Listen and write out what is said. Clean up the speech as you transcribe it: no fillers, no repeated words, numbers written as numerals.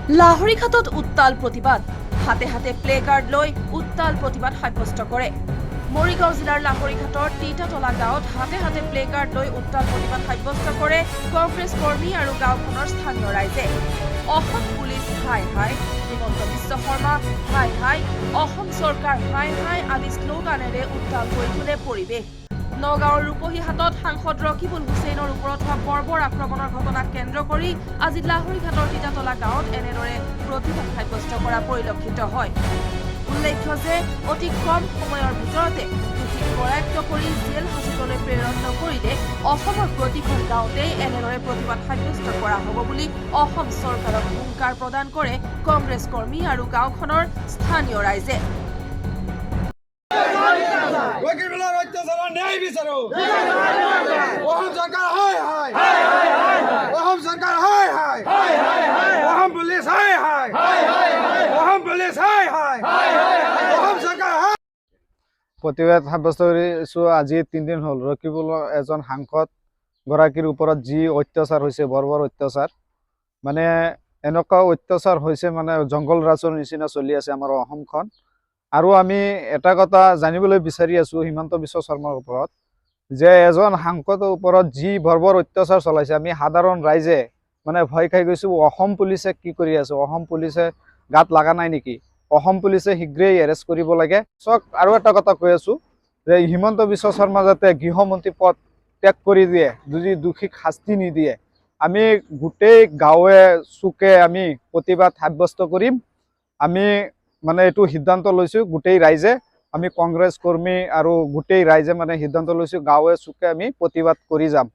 লাহৰীঘাটত উত্তাল প্ৰতিবাদ হাতে হাতে প্লে কাৰ্ড লৈ উত্তাল প্ৰতিবাদ সাব্যস্ত কৰে। মৰিগাঁও জিলাৰ লাহৰীঘাটৰ তিতাতলা গাঁৱত হাতে হাতে প্লে কাৰ্ড লৈ উত্তাল প্ৰতিবাদ সাব্যস্ত কৰে কংগ্ৰেছ কৰ্মী আৰু গাঁওখনৰ স্থানীয় ৰাইজে। অসম পুলিচ হাই হাই, হিমন্ত বিশ্ব শৰ্মা হাই হাই, অসম চৰকাৰ হাই হাই আদি শ্লোগানেৰে উত্তাল হৈ তোলে পৰিৱেশ। নগাঁৱৰ ৰূপহীহাটত সাংসদ ৰকিবুল হুছেইনৰ ওপৰত হোৱা বৰ্বৰ আক্ৰমণৰ ঘটনাক কেন্দ্ৰ কৰি আজি লাহৰীঘাটৰ তিতাতলা গাঁৱত এনেদৰে প্ৰতিবাদ সাব্যস্ত কৰা পৰিলক্ষিত হয়। উল্লেখ্য যে অতি কম সময়ৰ ভিতৰতে দোষীক কৰায়ত্ব কৰি জেল হাজতলৈ প্ৰেৰণ নকৰিলে অসমৰ প্ৰতিখন গাঁৱতেই এনেদৰে প্ৰতিবাদ সাব্যস্ত কৰা হ'ব বুলি অসম চৰকাৰক হুংকাৰ প্ৰদান কৰে কংগ্ৰেছ কৰ্মী আৰু গাঁওখনৰ স্থানীয় ৰাইজে। ন্যায় বিচাৰো অসম চৰকাৰ হাই হাই, অসম চৰকাৰ হাই হাই, অসম পুলিচ হাই হাই, অসম পুলিচ হাই হাই, অসম চৰকাৰ হাই। প্ৰতিবাদ সাব্যস্ত কৰিছো। আজি 3 দিন হ'ল ৰকিবুল এজন সাংসদ গৰাকীৰ ওপৰত যি অত্যাচাৰ হৈছে, বৰ্বৰ অত্যাচাৰ, মানে এনেকুৱা অত্যাচাৰ হৈছে, মানে জংগল ৰাজৰ নিচিনা চলি আছে আমাৰ অসমখন। আৰু আমি এটা কথা জানিবলৈ বিচাৰি আছো হিমন্ত বিশ্ব শৰ্মাৰ ওপৰত, যে এজন সাংসদৰ ওপৰত যি বৰ্বৰ অত্যাচাৰ চলাইছে, আমি সাধাৰণ ৰাইজে মানে ভয় খাই গৈছো। অসম পুলিচে কি কৰি আছে? অসম পুলিচে গাত লগা নাই নেকি? অসম পুলিচে শীঘ্ৰেই এৰেষ্ট কৰিব লাগে। চক আৰু এটা কথা কৈ আছো যে হিমন্ত বিশ্ব শৰ্মা যাতে গৃহমন্ত্ৰী পদ ত্যাগ কৰি দিয়ে, যদি দোষীক শাস্তি নিদিয়ে, আমি গোটেই গাঁৱে চুকে আমি প্ৰতিবাদ সাব্যস্ত কৰিম। আমি মানে এইটো সিদ্ধান্ত লৈছো গোটেই ৰাইজে, আমি কংগ্ৰেছ কৰ্মী আৰু গোটেই ৰাইজে মানে সিদ্ধান্ত লৈছো গাঁৱে চুকে আমি প্ৰতিবাদ কৰি যাম।